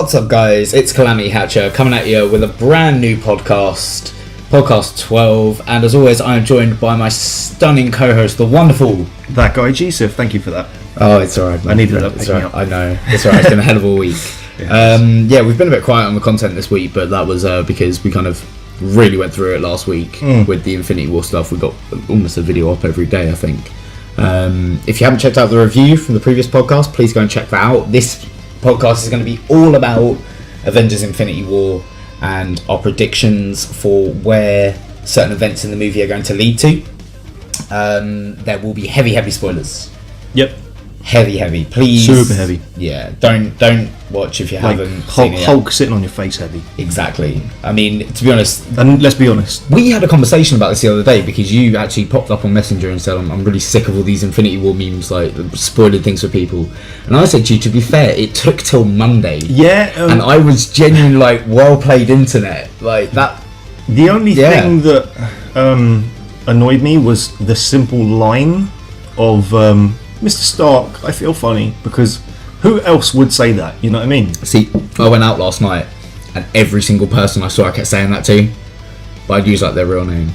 What's up, guys? It's Calamity Hatcher coming at you with a brand new podcast 12, and as always I am joined by my stunning co-host, the wonderful ThatGuy Gseph. Thank you for that. Oh, it's alright. I needed that picking up. I know, it's alright. It's been a hell of a week. Yeah, we've been a bit quiet on the content this week, but that was because we kind of really went through it last week with the Infinity War stuff. We got almost a video up every day, I think. If you haven't checked out the review from the previous podcast, please go and check that out. This podcast is going to be all about Avengers Infinity War and our predictions for where certain events in the movie are going to lead to. There will be heavy spoilers. Yep. Heavy, please. Super heavy. Yeah, don't watch if you haven't seen it yet. Hulk sitting on your face heavy. Exactly. I mean, to be honest, and let's be honest, we had a conversation about this the other day because you actually popped up on Messenger and said I'm really sick of all these Infinity War memes, like spoiling things for people. And I said to you, to be fair, it took till Monday. Yeah. And I was genuinely like, well played, internet, like that. The only thing that annoyed me was the simple line of Mr. Stark, I feel funny, because who else would say that? You know what I mean? See, I went out last night and every single person I saw I kept saying that to, but I'd use like their real name.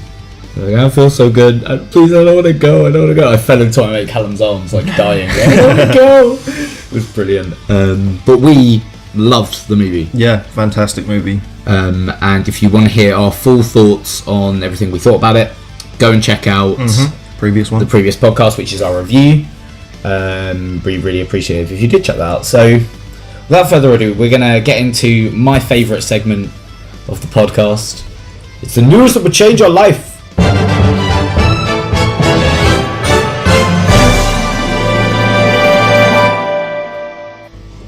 Like, I feel so good. Please, I don't want to go. I fell into my mate Callum's arms, like dying. I don't want to go. It was brilliant. But we loved the movie. Yeah, fantastic movie. And if you want to hear our full thoughts on everything we thought about it, go and check out the previous podcast, which is our review. We really appreciate it if you did check that out. So without further ado, we're gonna get into my favourite segment of the podcast. It's the news that would change your life.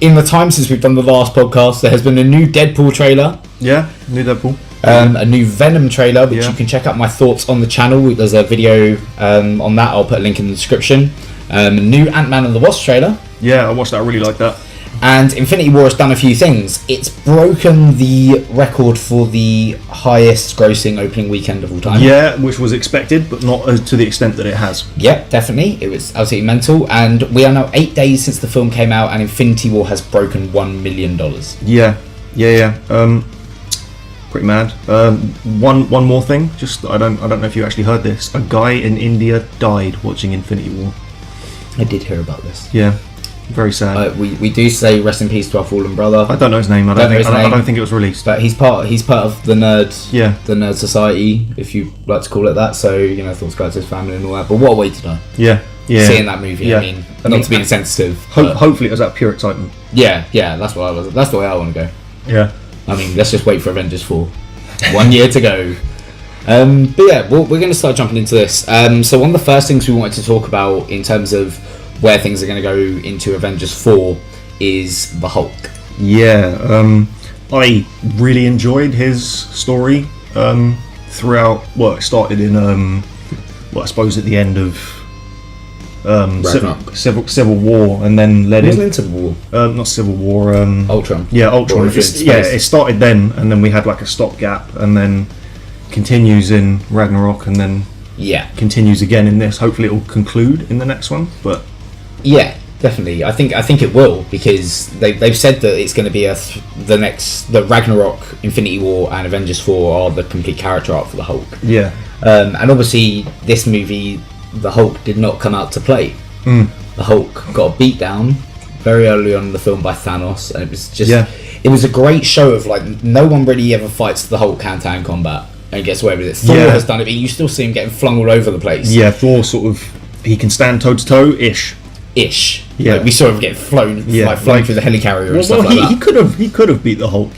In the time since we've done the last podcast, there has been a new Deadpool trailer. Yeah, new Deadpool. A new Venom trailer, which you can check out my thoughts on the channel. There's a video on that. I'll put a link in the description. New Ant-Man and the Wasp trailer. Yeah, I watched that. I really like that. And Infinity War has done a few things. It's broken the record for the highest grossing opening weekend of all time. Yeah, which was expected, but not to the extent that it has. Yep, definitely. It was absolutely mental. And we are now 8 days since the film came out, and Infinity War has broken $1 million. Yeah. Pretty mad. One more thing. Just I don't know if you actually heard this. A guy in India died watching Infinity War. I did hear about this. Yeah, very sad. We do say rest in peace to our fallen brother. I don't know his name. I don't think it was released. But he's part of the nerd. Yeah. The nerd society, if you like to call it that. So thoughts go out to his family and all that. But what a way to die. Yeah. Seeing that movie. Yeah. I mean, not to be insensitive. Hopefully, it was that pure excitement. Yeah. That's what I was. That's the way I want to go. Yeah. I mean, let's just wait for Avengers 4. 1 year to go. But yeah, we're going to start jumping into this. So one of the first things we wanted to talk about in terms of where things are going to go into Avengers 4 is the Hulk. Yeah, I really enjoyed his story throughout. Well, it started in I suppose at the end of Civil War, and then led into Civil War. Not Civil War. Ultron. Yeah, Ultron. It started then, and then we had like a stopgap, and then continues in Ragnarok, and then continues again in this. Hopefully, it will conclude in the next one. But yeah, definitely. I think it will, because they've said that it's going to be the Ragnarok, Infinity War, and Avengers 4 are the complete character arc for the Hulk. Yeah. And obviously, this movie, the Hulk did not come out to play. The Hulk got a beat down very early on in the film by Thanos, and it was just it was a great show of like no one really ever fights the Hulk hand-to-hand combat and gets away with it. Thor has done it, but you still see him getting flung all over the place. Yeah, Thor sort of, he can stand toe to toe ish. Yeah, like we saw him get flown through the helicarrier and stuff like that. He could have beat the Hulk,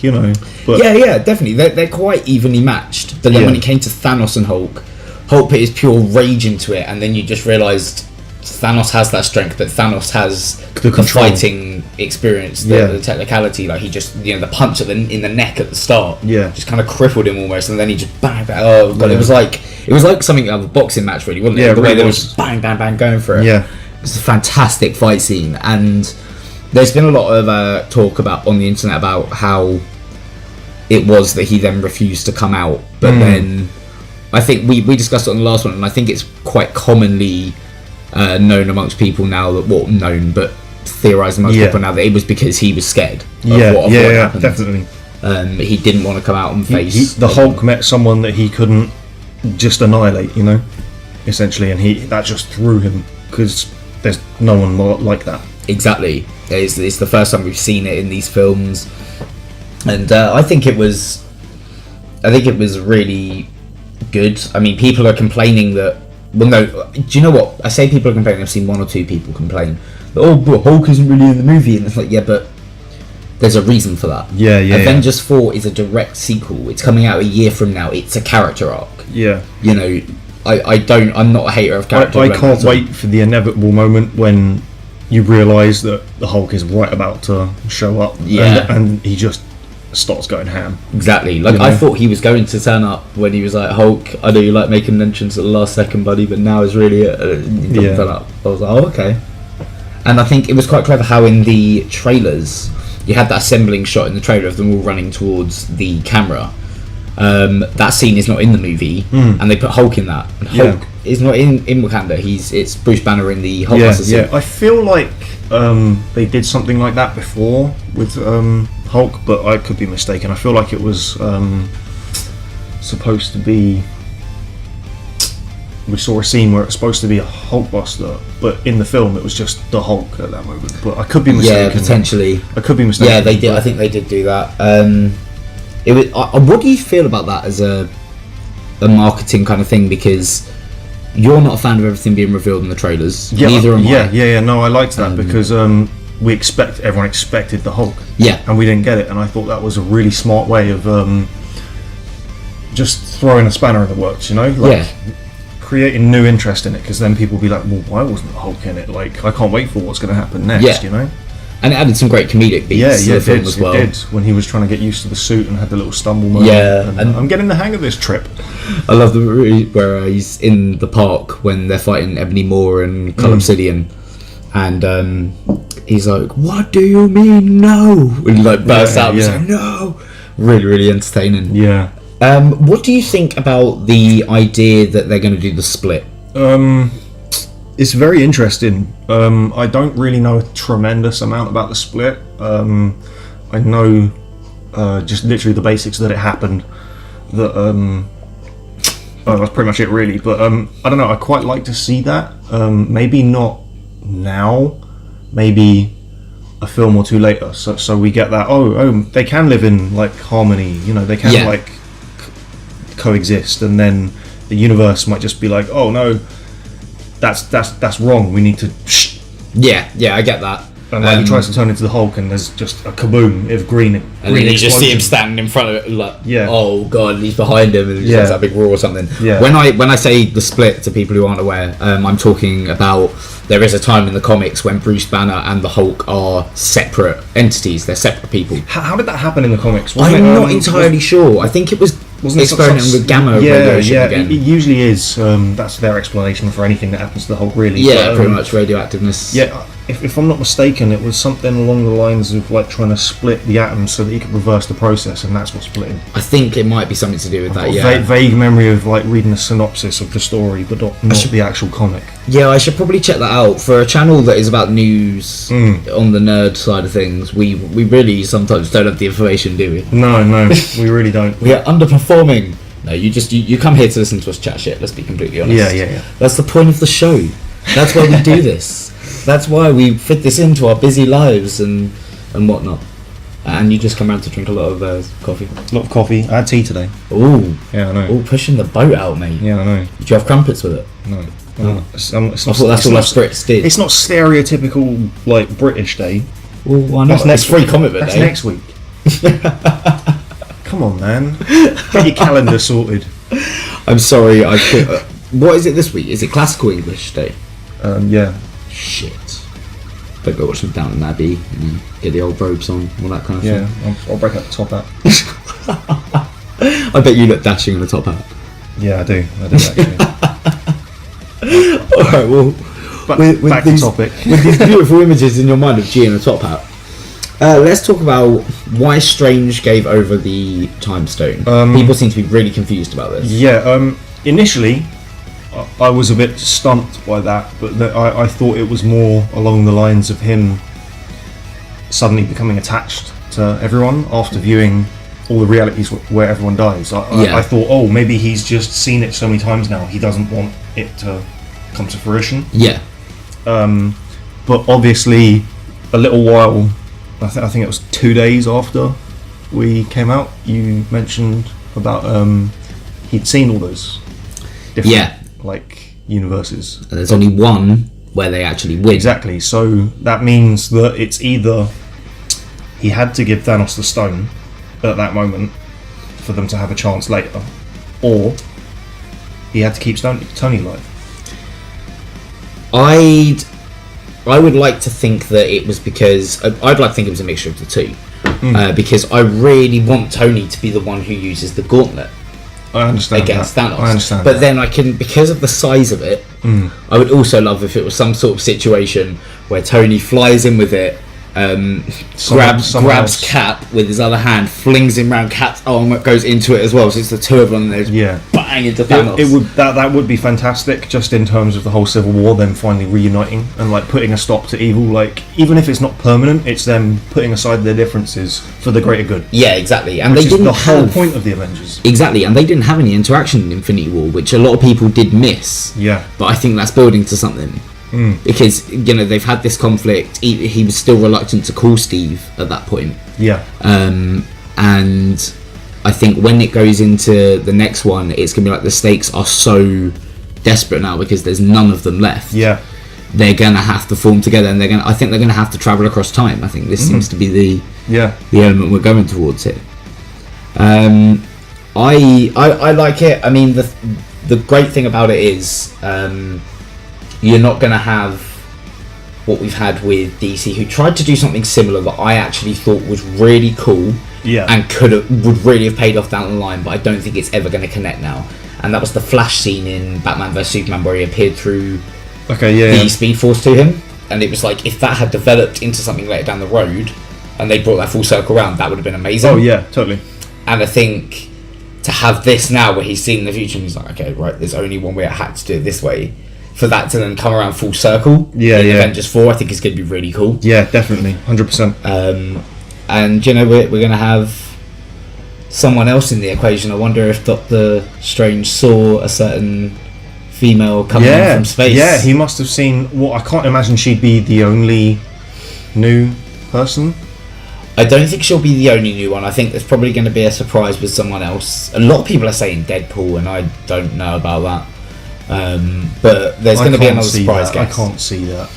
But yeah, definitely. They're quite evenly matched. But then when it came to Thanos and Hulk put his pure rage into it, and then you just realised Thanos has that strength, but Thanos has the fighting experience, the technicality. Like he just, the punch in the neck at the start, just kind of crippled him almost, and then he just bang. Oh god, it was like something out of a boxing match, really, wasn't it? Yeah, the way they was just bang, going for it. Yeah, it's a fantastic fight scene, and there's been a lot of talk on the internet about how it was that he then refused to come out, but then I think we discussed it on the last one, and I think it's quite commonly known amongst people now that, well, known, but theorising most people now that it was because he was scared of what happened. Definitely. He didn't want to come out and face... the Hulk met someone that he couldn't just annihilate, you know, essentially, and that just threw him, because there's no one more like that. Exactly. It's the first time we've seen it in these films, and I think it was really good. I mean, people are complaining that... Well, no, do you know what? I say people are complaining. I've seen one or two people complain that, oh, but Hulk isn't really in the movie, and it's like, yeah, but there's a reason for that. Avengers 4 is a direct sequel. It's coming out a year from now. It's a character arc. Yeah. You know, I'm not a hater of character. I can't wait for the inevitable moment when you realise that the Hulk is right about to show up. Yeah. And he just starts going ham. Exactly. Like, I thought he was going to turn up when he was like, Hulk, I know you like making an entrance at the last second, buddy, but now is really it. He doesn't turn up. I was like, oh, okay. And I think it was quite clever how in the trailers, you had that assembling shot in the trailer of them all running towards the camera. That scene is not in the movie, and they put Hulk in that. And Hulk is not in Wakanda. It's Bruce Banner in the Hulk suit. Yeah, I feel like they did something like that before with Hulk, but I could be mistaken. I feel like it was supposed to be... We saw a scene where it's supposed to be a Hulkbuster, but in the film it was just the Hulk at that moment. But I could be mistaken. Yeah, potentially. I could be mistaken. Yeah, they did. I think they did do that. It was. What do you feel about that as a marketing kind of thing? Because you're not a fan of everything being revealed in the trailers. Yeah, neither am I. Yeah. No, I liked that because everyone expected the Hulk. Yeah, and we didn't get it, and I thought that was a really smart way of just throwing a spanner in the works. You know, like, creating new interest in it, because then people will be like, well, why wasn't the Hulk in it? Like, I can't wait for what's going to happen next. You know. And it added some great comedic beats to the film as well. It did, when he was trying to get used to the suit and had the little stumble moment. Yeah, and I'm getting the hang of this trip. I love where he's in the park when they're fighting Ebony Maw and Cull Obsidian, and he's like, "What do you mean, no?" And he like bursts out and says, "No!" Really, really entertaining. Yeah. What do you think about the idea that they're going to do the split? It's very interesting. I don't really know a tremendous amount about the split. I know just literally the basics, that it happened. That that's pretty much it, really. But I don't know. I quite like to see that. Maybe not now. Maybe a film or two later. So we get that. Oh, they can live in like harmony. You know, they can like coexist, and then the universe might just be like, oh no. That's wrong. We need to. Yeah, I get that. And he tries to turn into the Hulk, and there's just a kaboom of green. And then you just see him standing in front of it, like, oh god, and he's behind him, and he has that big roar or something. Yeah. When I say the split to people who aren't aware, I'm talking about there is a time in the comics when Bruce Banner and the Hulk are separate entities. They're separate people. How did that happen in the comics? I'm not entirely sure. I think it was. Wasn't experimenting with gamma radiation again? It usually is. That's their explanation for anything that happens to the Hulk, really. Yeah, but, pretty much radioactiveness. Yeah, if I'm not mistaken, it was something along the lines of like trying to split the atoms so that you could reverse the process, and that's what's splitting. I think it might be something to do with that. Yeah, vague memory of like reading a synopsis of the story, but not the actual comic. Yeah, I should probably check that out. For a channel that is about news on the nerd side of things, we really sometimes don't have the information, do we? No, we really don't. We are underperforming. No, you come here to listen to us chat shit, let's be completely honest. Yeah. That's the point of the show. That's why we do this. That's why we fit this into our busy lives and whatnot. And you just come around to drink a lot of coffee. A lot of coffee. I had tea today. Ooh. Yeah, I know. Ooh, pushing the boat out, mate. Yeah, I know. Did you have crumpets with it? No. It's not, I thought that's all us Brits did. It's not stereotypical, like, British day. Well, why not? That's free comic book day. That's next week. Come on, man. Get your calendar sorted. I'm sorry, I could... what is it this week? Is it Classical English Day? Yeah. Shit. Better go watch some Downton Abbey and get the old robes on, all that kind of thing. Yeah, I'll break out the top hat. I bet you look dashing in a top hat. Yeah, I do actually. Alright, well... Back to topic. With these beautiful images in your mind of G in a top hat, let's talk about why Strange gave over the Time Stone. People seem to be really confused about this. Yeah, initially I was a bit stumped by that, but I thought it was more along the lines of him suddenly becoming attached to everyone after viewing all the realities where everyone dies. I thought, oh, maybe he's just seen it so many times now, he doesn't want it to come to fruition. Yeah. But obviously, a little while, I think it was 2 days after we came out, you mentioned about he'd seen all those different like universes. And there's only one where they actually win. Exactly. So that means that it's either he had to give Thanos the stone at that moment for them to have a chance later, or he had to keep Tony alive. I would like to think that it was because I'd like to think it was a mixture of the two, because I really want Tony to be the one who uses the gauntlet. I understand against that. Thanos. I understand but that. then I can, because of the size of it, I would also love if it was some sort of situation where Tony flies in with it, grabs Cap with his other hand, flings him around Cap's arm, goes into it as well. So it's the two of them. There's bang into Thanos. That would be fantastic, just in terms of the whole Civil War, them finally reuniting and like putting a stop to evil. Like, even if it's not permanent, it's them putting aside their differences for the greater good. Yeah, exactly. And which they didn't the whole point of the Avengers. Exactly, and they didn't have any interaction in Infinity War, which a lot of people did miss. Yeah. But I think that's building to something. Because, you know, they've had this conflict. He was still reluctant to call Steve at that point. Yeah. And I think when it goes into the next one, it's going to be like the stakes are so desperate now because there's none of them left. Yeah. They're going to have to form together, and I think they're going to have to travel across time. I think this seems to be the element we're going towards here. I like it. I mean, the great thing about it is you're not going to have what we've had with DC, who tried to do something similar that I actually thought was really cool, and would really have paid off down the line, but I don't think it's ever going to connect now. And that was the Flash scene in Batman vs Superman, where he appeared through the Speed Force to him, and it was like, if that had developed into something later down the road, and they brought that full circle around, that would have been amazing. Oh yeah, totally. And I think to have this now, where he's seen the future and he's like, okay, right, there's only one way I had to do it this way, for that to then come around full circle in Avengers 4, I think it's going to be really cool. Yeah, definitely, 100%. And you know, we're going to have someone else in the equation. I wonder if Doctor Strange saw a certain female coming in from space. Yeah, he must have seen. Well, I can't imagine she'd be the only new person. I don't think she'll be the only new one. I think there's probably going to be a surprise with someone else. A lot of people are saying Deadpool, and I don't know about that. But there's going to be another surprise guest. I can't see that.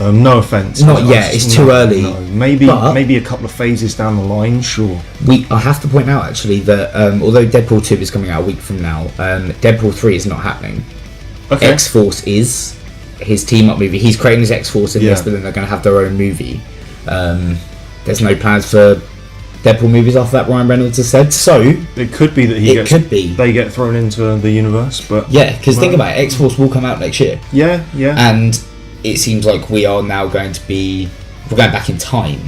No offense. Not yet. It's too early. No. Maybe a couple of phases down the line. Sure. I have to point out actually that although Deadpool 2 is coming out a week from now, Deadpool 3 is not happening. Okay. X-Force is his team-up movie. He's creating his X-Force in this, but then they're going to have their own movie. There's no plans for Deadpool movies after that, Ryan Reynolds has said. So it could be that they get thrown into the universe, but because think about it, X-Force will come out next year. Yeah. And it seems like we're going back in time.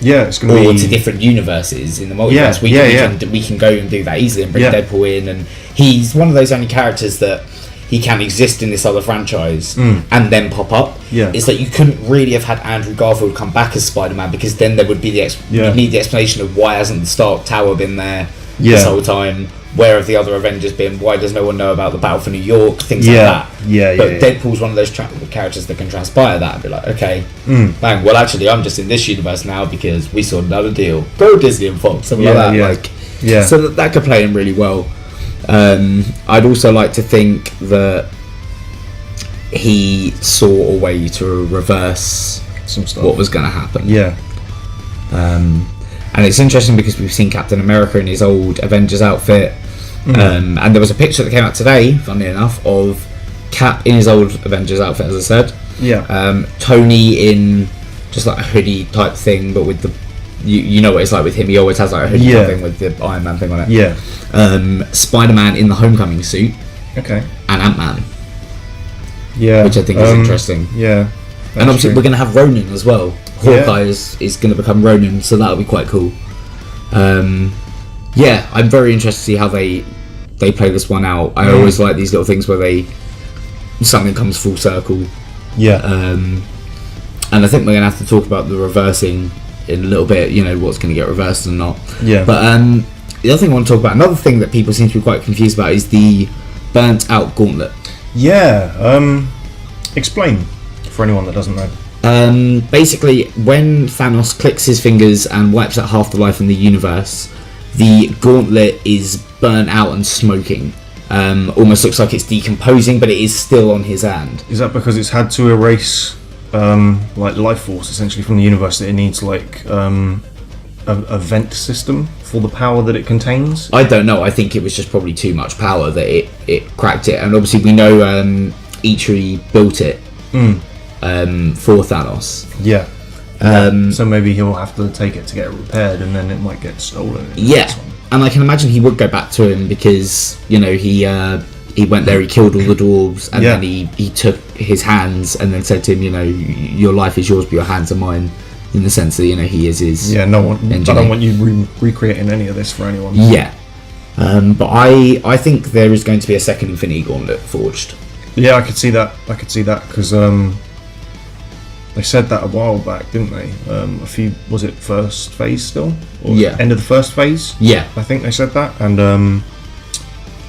Yeah, it's going to be to different universes in the multiverse. We can go and do that easily and bring Deadpool in, and he's one of those only characters that he can exist in this other franchise and then pop up. Yeah. It's like you couldn't really have had Andrew Garfield come back as Spider-Man, because then there would be you'd need the explanation of why hasn't the Stark Tower been there this whole time? Where have the other Avengers been? Why does no one know about the Battle for New York? Things like that. But Deadpool's one of those characters that can transpire that and be like, okay, bang, well actually I'm just in this universe now because we saw another deal. Go Disney and Fox, something like that. So that could play him really well. I'd also like to think that he saw a way to reverse some stuff, what was going to happen. And it's interesting because we've seen Captain America in his old Avengers outfit, and there was a picture that came out today, funnily enough, of Cap in his old Avengers outfit, as I said. Tony in just like a hoodie type thing, but with the you know what it's like with him. He always has like a hoodie thing with the Iron Man thing on it. Spider-Man in the Homecoming suit. Okay. And Ant-Man. Yeah. Which I think is interesting. Yeah. And obviously we're going to have Ronin as well. Hawkeye is going to become Ronin, so that'll be quite cool. I'm very interested to see how they play this one out. I always like these little things where something comes full circle. Yeah. And I think we're going to have to talk about the reversing in a little bit, you know, what's going to get reversed and not. Yeah. But the other thing I want to talk about, another thing that people seem to be quite confused about, is the burnt out gauntlet. Yeah. Explain for anyone that doesn't know. Basically, when Thanos clicks his fingers and wipes out half the life in the universe, the gauntlet is burnt out and smoking. Almost looks like it's decomposing, but it is still on his hand. Is that because it's had to erase like life force essentially from the universe, that it needs like a vent system for the power that it contains? I don't know. I think it was just probably too much power that it cracked it, and obviously we know Eitri built it for Thanos. Yeah. So maybe he'll have to take it to get it repaired, and then it might get stolen. Yeah, and I can imagine he would go back to him because, you know, he went there, he killed all the dwarves, and then he took his hands and then said to him, you know, your life is yours, but your hands are mine. In the sense that, you know, he is his. Yeah, no one. Engineer. I don't want you recreating any of this for anyone. Yeah, but I think there is going to be a second Infinity Gauntlet forged. Yeah, I could see that. Because they said that a while back, didn't they? Was it first phase still? Or end of the first phase? Yeah, I think they said that, and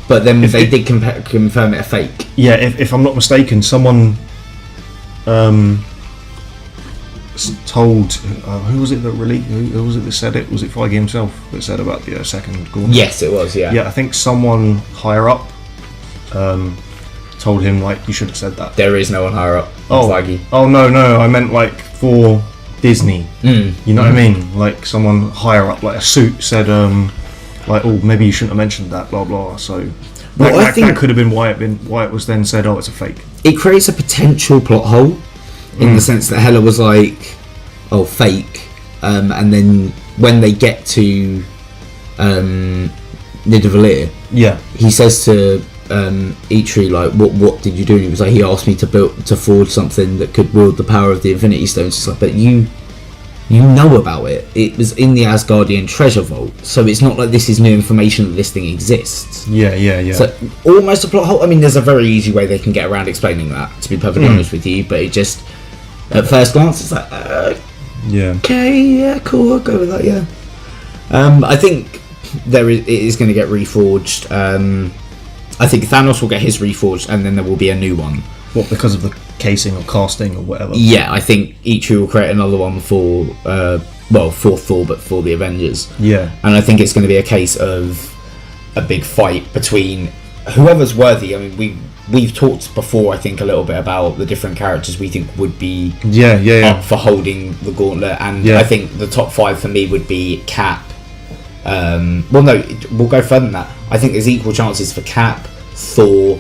but then they did confirm it a fake. Yeah, if I'm not mistaken, someone told who was it that released? Who was it that said it? Was it Feige himself that said about the second gauntlet? Yes, it was. Yeah. Yeah, I think someone higher up told him, like, you should have said that. There is no one higher up. Feige. Oh no, I meant like for Disney. You know what I mean? Like someone higher up, like a suit, said like, oh, maybe you shouldn't have mentioned that, blah blah. So that could have been why it was then said, oh, it's a fake. It creates a potential plot hole. In the sense that Hela was like, oh, fake, and then when they get to Nidavellir, he says to Eitri, like, what did you do? And he was like, he asked me to forge something that could wield the power of the Infinity Stones. It's like, but you know about it. It was in the Asgardian treasure vault, so it's not like this is new information that this thing exists. Yeah. So almost a plot hole. I mean, there's a very easy way they can get around explaining that, to be perfectly honest with you, but it just, at first glance, it's like, okay, yeah, cool, I'll go with that, yeah. I think it is going to get reforged. I think Thanos will get his reforged, and then there will be a new one. What, because of the casing or casting or whatever? Yeah, I think Eitri will create another one for Thor, but for the Avengers. Yeah. And I think it's going to be a case of a big fight between whoever's worthy. I mean, we've talked before, I think, a little bit about the different characters we think would be up for holding the gauntlet, and I think the top 5 for me would be Cap. Well, no, we'll go further than that. I think there's equal chances for Cap, Thor,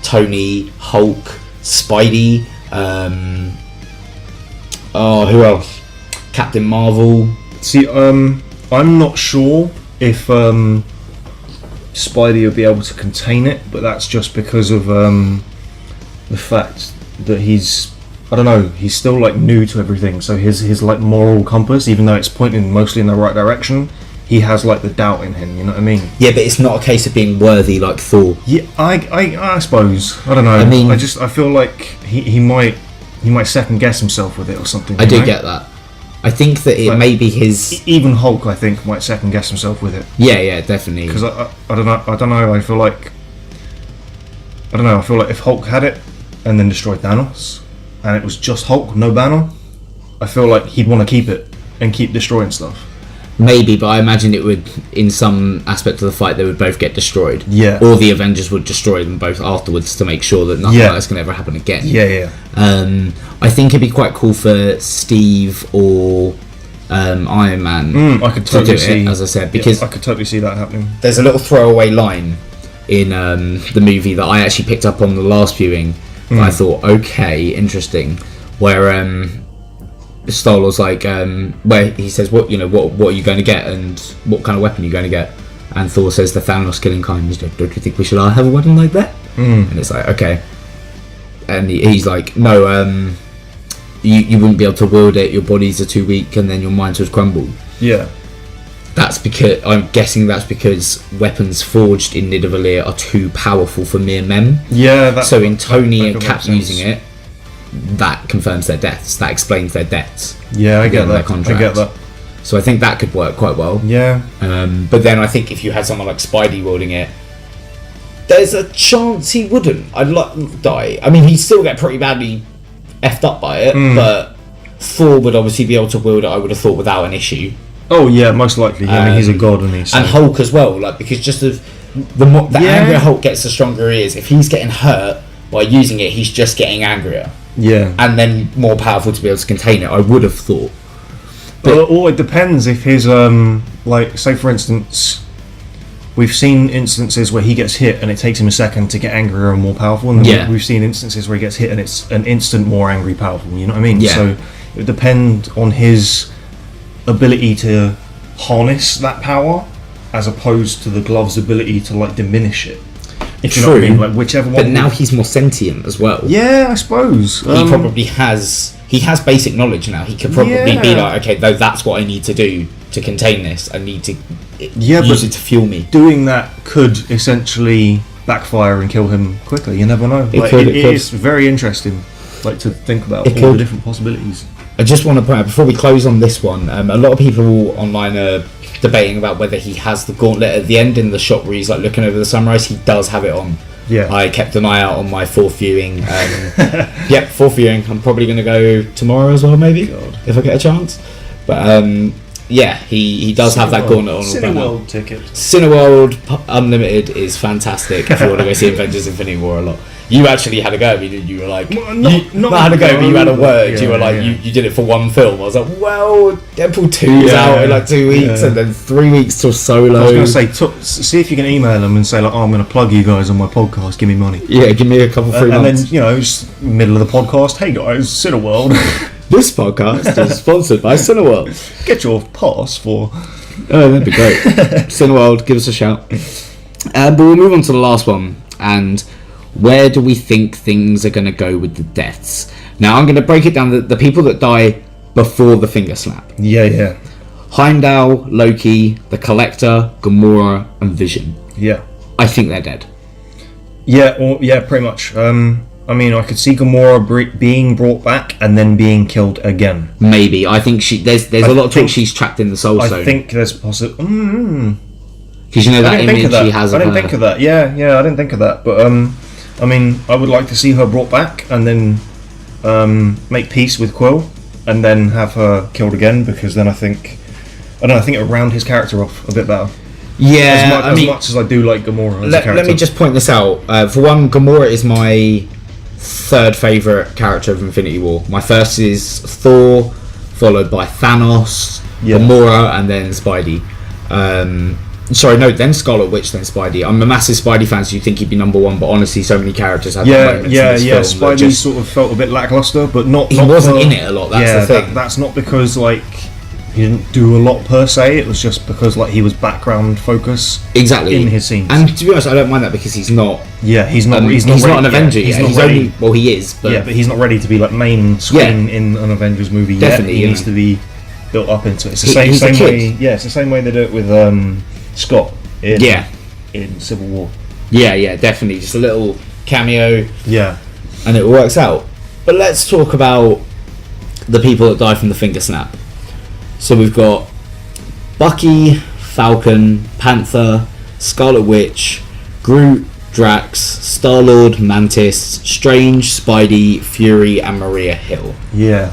Tony, Hulk, Spidey. Who else? Captain Marvel. See, I'm not sure if Spidey will be able to contain it, but that's just because of the fact that he's still like new to everything, so his like moral compass, even though it's pointing mostly in the right direction, he has like the doubt in him, you know what I mean? Yeah, but it's not a case of being worthy like Thor. Yeah, I suppose. I don't know. I mean, I feel like he might second guess himself with it or something. I do get that. I think that it may be his. Even Hulk, I think, might second guess himself with it. Yeah, definitely. Because I don't know. I feel like if Hulk had it and then destroyed Thanos, and it was just Hulk, no banner, I feel like he'd want to keep it and keep destroying stuff. Maybe, but I imagine it would, in some aspect of the fight, they would both get destroyed. Yeah. Or the Avengers would destroy them both afterwards to make sure that nothing like this can ever happen again. Yeah. I think it'd be quite cool for Steve or Iron Man I could totally see it, as I said, because I could totally see that happening. There's a little throwaway line in the movie that I actually picked up on the last viewing. And I thought, okay, interesting, where Star-Lord's like, where he says, what are you going to get, and what kind of weapon are you going to get? And Thor says, the Thanos killing kind. He's like, don't you think we should all have a weapon like that? And it's like, okay. And he's like, no, you wouldn't be able to wield it, your bodies are too weak, and then your minds would crumble. Yeah. That's because, I'm guessing that's because weapons forged in Nidavellir are too powerful for mere men. Yeah. So in Tony and Cap using it, that confirms their deaths. That explains their deaths. Yeah, I get Their that. contract. I get that. So I think that could work quite well. Yeah. But then I think if you had someone like Spidey wielding it, there's a chance he wouldn't. I'd die. I mean, he'd still get pretty badly effed up by it, but Thor would obviously be able to wield it, I would have thought, without an issue. Oh yeah, most likely. I mean, he's a god, and he's... And Hulk as well, like, because just the angrier Hulk gets, the stronger he is. If he's getting hurt by using it, he's just getting angrier. Yeah. And then more powerful to be able to contain it, I would have thought. But or it depends if his like, say for instance, we've seen instances where he gets hit and it takes him a second to get angrier and more powerful, and then we've seen instances where he gets hit and it's an instant more angry, powerful. You know what I mean? Yeah. So it would depend on his ability to harness that power, as opposed to the glove's ability to like diminish it. If you know what I mean, like whichever one. But now he's more sentient as well. Yeah, I suppose He probably has. He has basic knowledge now. He could probably be like, okay, though that's what I need to do to contain this. I need to use it to fuel me. Doing that could essentially backfire and kill him quickly. You never know. It could. It's very interesting, like, to think about all the different possibilities. I just want to point out, before we close on this one, a lot of people online are debating about whether he has the gauntlet at the end in the shot where he's like looking over the sunrise. He does have it on. Yeah. I kept an eye out on my fourth viewing. Yep, fourth viewing. I'm probably going to go tomorrow as well, maybe, if I get a chance. But yeah, he does have that gauntlet on. Cineworld ticket. Cineworld Unlimited is fantastic if you want to go see Avengers Infinity War a lot. You actually had a go at me, didn't you? You were like, not had a go, but you had a word. Yeah, you were like, you did it for one film. I was like, well, Deadpool 2 is out in like 2 weeks, and then 3 weeks till Solo. I was going to say, see if you can email them and say, like, oh, I'm going to plug you guys on my podcast, give me money. Yeah, give me a couple free months. And then, just middle of the podcast, hey guys, Cineworld. This podcast is sponsored by Cineworld. Get your pass for... Oh, that'd be great. Cineworld, give us a shout. But we'll move on to the last one, and... where do we think things are going to go with the deaths? Now, I'm going to break it down. The people that die before the finger snap. Yeah. Heimdall, Loki, the Collector, Gamora, and Vision. Yeah. I think they're dead. Yeah, pretty much. I mean, I could see Gamora being brought back and then being killed again. Maybe. I think there's a lot of talk she's trapped in the Soul Stone. I think there's possible... Because you know that image she has of her. I didn't think of that. Yeah, I didn't think of that. But, I mean, I would like to see her brought back and then make peace with Quill and then have her killed again, because then I think it would round his character off a bit better. Yeah, as much as I do like Gamora as a character. Let me just point this out. For one, Gamora is my third favourite character of Infinity War. My first is Thor, followed by Thanos, Gamora, and then Spidey. Then Scarlet Witch, then Spidey. I'm a massive Spidey fan, so you'd think he'd be number one, but honestly, so many characters had moments in this film. Spidey sort of felt a bit lackluster, but not... He wasn't in it a lot, that's the thing. That's not because, like, he didn't do a lot per se, it was just because, like, he was background focus in his scenes. And to be honest, I don't mind that, because he's not... Yeah, he's not an Avenger yet. He's only... Well, he is, but... Yeah, but he's not ready to be, like, main screen in an Avengers movie Definitely, yet. He needs to be built up into it. It's the same way... Yeah, it's the same way they do it with Scott. In Civil War. Yeah, definitely. Just a little cameo. Yeah. And it works out. But let's talk about the people that die from the finger snap. So we've got Bucky, Falcon, Panther, Scarlet Witch, Groot, Drax, Star-Lord, Mantis, Strange, Spidey, Fury, and Maria Hill. Yeah.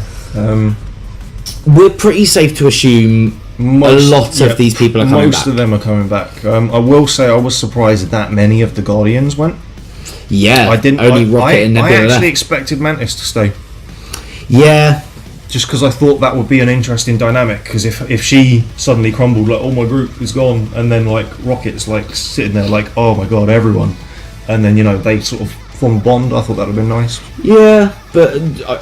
We're pretty safe to assume a lot of these people are coming back. Most of them are coming back. I will say I was surprised that many of the Guardians went. Yeah, I didn't. Rocket and Nebula. I actually expected Mantis to stay. Yeah. Just because I thought that would be an interesting dynamic. Because if she suddenly crumbled, like, oh, my group is gone, and then, like, Rocket's, like, sitting there like, oh my god, everyone, and then, they sort of form a bond, I thought that would have been nice. Yeah, but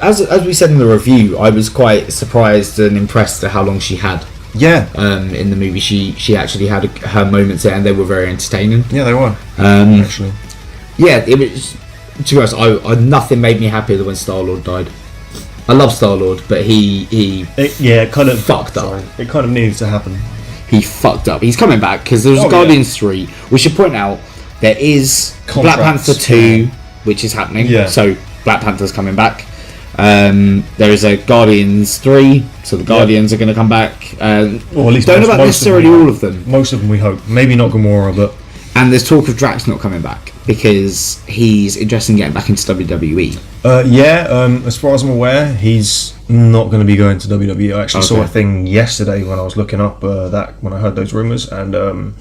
as we said in the review, I was quite surprised and impressed at how long she had. Yeah. In the movie, she actually had her moments there, and they were very entertaining. Yeah, they were. Actually. Yeah, it was. To be honest, nothing made me happier than when Star-Lord died. I love Star-Lord, but it kind of fucked up. It kind of needed to happen. He fucked up. He's coming back because there's Guardians 3. We should point out there is Black Panther 2, which is happening. Yeah. So Black Panther's coming back. There is a Guardians 3, so the Guardians are going to come back. Or at least don't know about necessarily all of them. Most of them, we hope. Maybe not Gamora, but. And there's talk of Drax not coming back because he's interested in getting back into WWE. As far as I'm aware, he's not going to be going to WWE. I actually saw a thing yesterday when I was looking up when I heard those rumours, and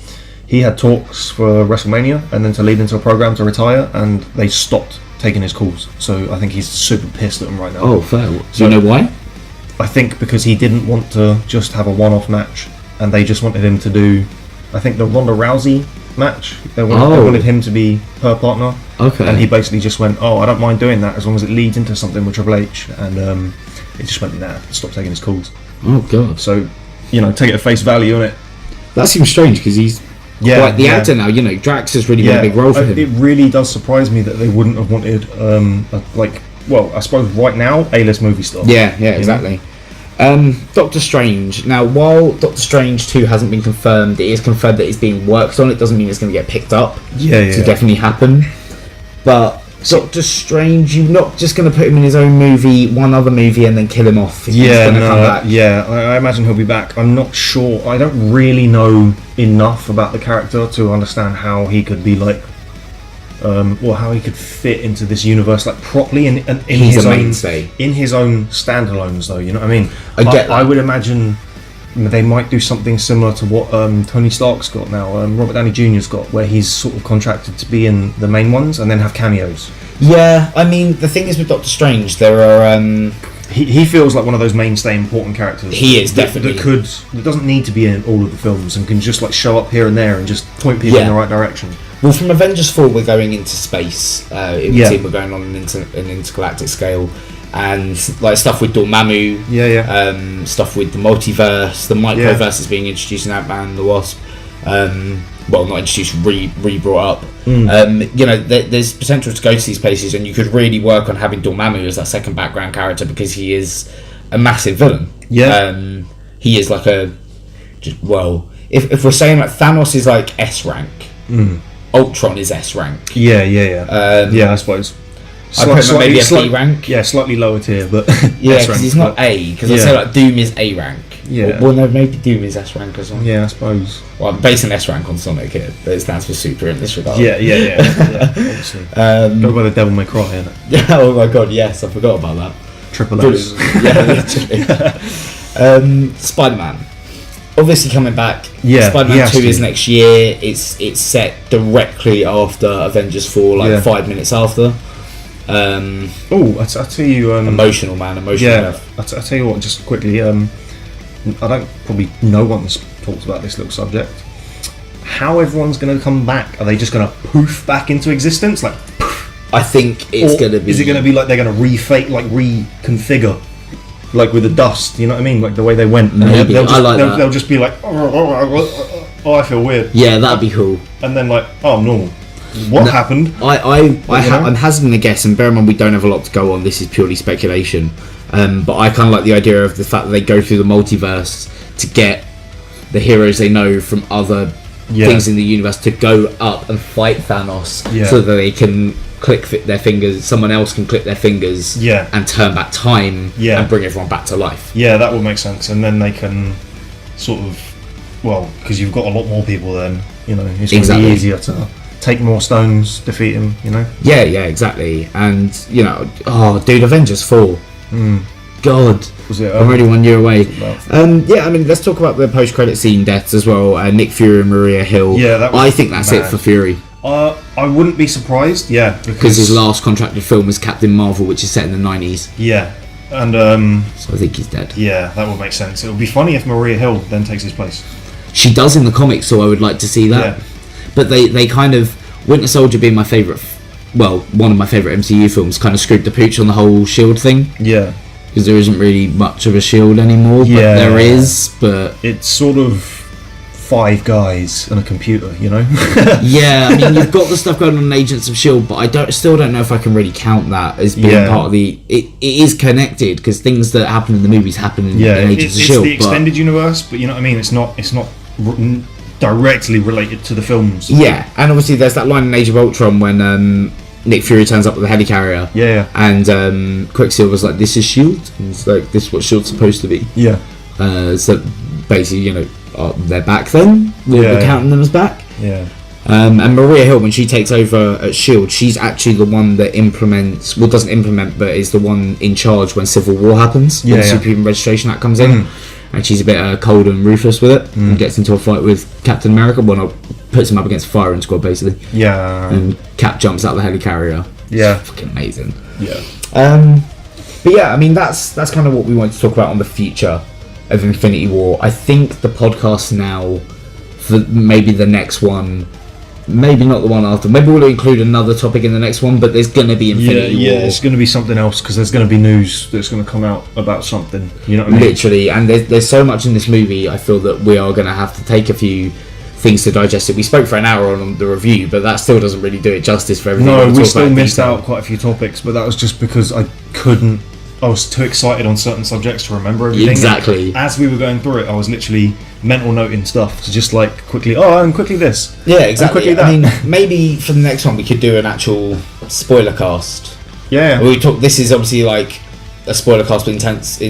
he had talks for WrestleMania and then to lead into a program to retire, and they stopped taking his calls. So I think he's super pissed at them right now. Oh, fair. Do you know why? I think because he didn't want to just have a one-off match, and they just wanted him to do, I think, the Ronda Rousey match. They wanted him to be her partner. Okay. And he basically just went, I don't mind doing that as long as it leads into something with Triple H. And it just went, stop taking his calls. Oh, God. So, take it at face value on it. That seems strange because he's quite the actor now. Drax has really been a big role for him. It really does surprise me that they wouldn't have wanted, I suppose right now, A-list movie star. Yeah, exactly. Doctor Strange. Now, while Doctor Strange 2 hasn't been confirmed, it is confirmed that it's being worked on. It doesn't mean it's going to get picked up. To definitely happen. But Doctor Strange, you're not just going to put him in his own movie, one other movie, and then kill him off. He's going to come back. I imagine he'll be back. I'm not sure. I don't really know enough about the character to understand how he could be or how he could fit into this universe properly in his own standalones, though. You know what I mean? I get that. I would imagine they might do something similar to what Tony Stark's got now. Robert Downey Jr.'s got, where he's sort of contracted to be in the main ones and then have cameos. Yeah, I mean, the thing is with Doctor Strange, there are. He feels like one of those mainstay important characters. He is definitely that doesn't need to be in all of the films and can just show up here and there and just point people in the right direction. Well, from Avengers 4, we're going into space. It would seem we're going on an intergalactic scale, and stuff with Dormammu, stuff with the multiverse, the microverse is being introduced in Ant-Man and the Wasp. Well, not introduced, re-brought up. There's potential to go to these places, and you could really work on having Dormammu as that second background character because he is a massive villain. He is if we're saying Thanos is S rank, Ultron is S rank. I suppose. I'd put him maybe a B rank. Yeah, slightly lower tier, but because he's not A. Because I'd say Doom is A rank. Yeah. Well, no, maybe Doom is S rank as well. Yeah, I suppose. Well, I'm basing S rank on Sonic here, but it stands for super in this regard. Yeah. Obviously. Go by the Devil May Cry, innit? Yeah. Oh my God, yes, I forgot about that. Triple S. Literally. Spider-Man. Obviously coming back. Spider-Man 2 is next year. It's set directly after Avengers 4, 5 minutes after. I tell you, emotional man. I tell you what, just quickly. I don't probably no one's talked about this little subject. How everyone's going to come back? Are they just going to poof back into existence? I think it's going to be. Is it going to be they're going to reconfigure? With the dust, you know what I mean? The way they went. Maybe. They'll just be oh, I feel weird. Yeah, that'd be cool. And then I'm normal. What happened? I'm hazarding a guess, and bear in mind we don't have a lot to go on. This is purely speculation. But I kind of like the idea of the fact that they go through the multiverse to get the heroes they know from other things in the universe to go up and fight Thanos, so that they can click their fingers. Someone else can click their fingers, and turn back time, and bring everyone back to life. Yeah, that would make sense. And then they can sort of, because you've got a lot more people. Then it's going to be easier to take more stones, defeat him. Yeah, exactly. And Avengers 4. God, was it? I'm already 1 year away. Let's talk about the post-credit scene deaths as well. Nick Fury and Maria Hill. I think that's it for Fury. I wouldn't be surprised. Because his last contracted film is Captain Marvel, which is set in the 90s. Yeah, and so I think he's dead. Yeah, that would make sense. It would be funny if Maria Hill then takes his place. She does in the comics, so I would like to see that. Yeah. But they kind of, Winter Soldier being my favourite, one of my favourite MCU films, kind of screwed the pooch on the whole S.H.I.E.L.D. thing. Yeah. Because there isn't really much of a S.H.I.E.L.D. anymore, but there is, but... It's sort of 5 guys and a computer, Yeah, I mean, you've got the stuff going on in Agents of S.H.I.E.L.D., but I still don't know if I can really count that as being part of the... It is connected, because things that happen in the movies happen in Agents of S.H.I.E.L.D. It's the extended universe, but you know what I mean? It's not directly related to the films. Yeah, and obviously there's that line in Age of Ultron when Nick Fury turns up with a helicarrier. Yeah. And Quicksilver's like, this is S.H.I.E.L.D. And it's like, this is what S.H.I.E.L.D.'s supposed to be. Yeah. So basically, they're back then. We're counting them as back. Yeah. And Maria Hill, when she takes over at S.H.I.E.L.D., she's actually the one that doesn't implement, but is the one in charge when Civil War happens. When the Superhuman Registration Act comes in. And she's a bit cold and ruthless with it, and gets into a fight with Captain America. Puts him up against Firing Squad, basically. Yeah. And Cap jumps out the helicarrier. Yeah. It's fucking amazing. Yeah. But yeah, I mean, that's kind of what we wanted to talk about on the future of Infinity War. I think the podcast now, for maybe the next one, maybe not the one after, maybe we'll include another topic in the next one, but there's going to be Infinity War. Yeah, it's going to be something else, because there's going to be news that's going to come out about something, you know what I mean? Literally, and there's so much in this movie, I feel that we are going to have to take a few things to digest it. We spoke for an hour on the review, but that still doesn't really do it justice for everything. No, we still missed out quite a few topics, but that was just because I was too excited on certain subjects to remember everything. Exactly. And as we were going through it, I was literally mental noting stuff to just like quickly, and quickly this. Yeah, exactly. Quickly that. I mean, maybe for the next one we could do an actual spoiler cast. Yeah. This is obviously like a spoiler cast in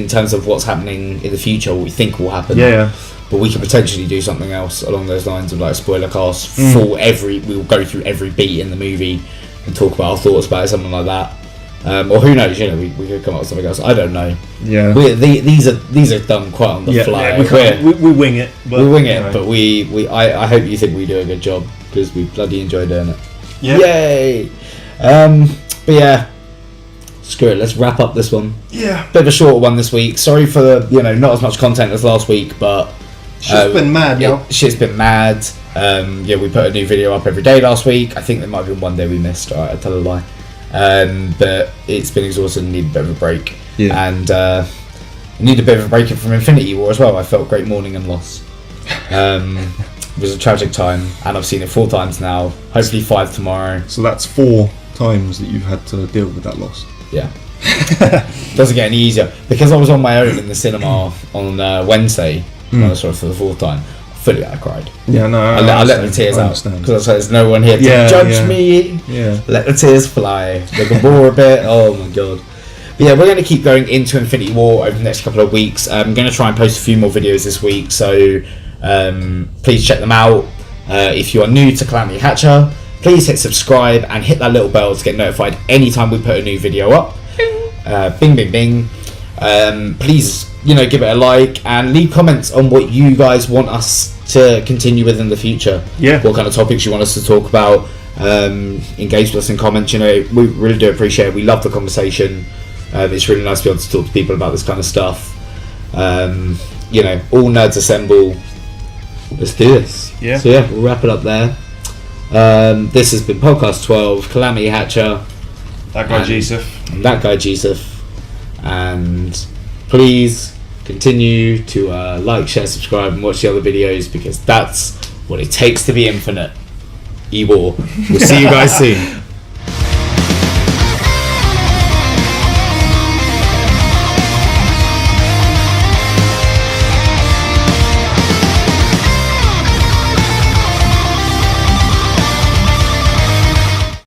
terms of what's happening in the future, what we think will happen. Yeah. But we could potentially do something else along those lines of like a spoiler cast for we'll go through every beat in the movie and talk about our thoughts about it, something like that. Or who knows? We could come up with something else. I don't know. Yeah. These are done quite on the fly. Yeah, we wing it. But, we wing it, but I hope you think we do a good job, because we bloody enjoy doing it. Yeah. Yay! But yeah, screw it. Let's wrap up this one. Yeah. Bit of a shorter one this week. Sorry for not as much content as last week, but shit's been mad, yo. Shit's been mad. We put a new video up every day last week. I think there might have been one day we missed. Alright, I tell a lie. But it's been exhausting and need a bit of a break. Yeah. And I need a bit of a break from Infinity War as well. I felt great mourning and loss. It was a tragic time, and I've seen it 4 times now. Hopefully 5 tomorrow. So that's 4 times that you've had to deal with that loss. Yeah. Doesn't get any easier. Because I was on my own in the cinema on Wednesday, when I saw it for the 4th time. Fully, I cried. Yeah, no, I let the tears out, because there's no one here to judge me. Yeah. Let the tears fly. They can bore a bit. Oh my god. But yeah, we're going to keep going into Infinity War over the next couple of weeks. I'm going to try and post a few more videos this week, so please check them out. If you are new to Calamity Hatcher, please hit subscribe and hit that little bell to get notified anytime we put a new video up. Bing, bing, bing. Please, give it a like and leave comments on what you guys want us to continue with in the future. Yeah. What kind of topics you want us to talk about. Engage with us in comments. We really do appreciate it. We love the conversation. It's really nice to be able to talk to people about this kind of stuff. All nerds assemble. Let's do this. Yeah. So yeah, we'll wrap it up there. This has been Podcast 12, Calamity Hatcher. ThatGuy Gseph. ThatGuy Gseph. And please continue to like, share, subscribe, and watch the other videos, because that's what it takes to be infinite. We'll see you guys soon.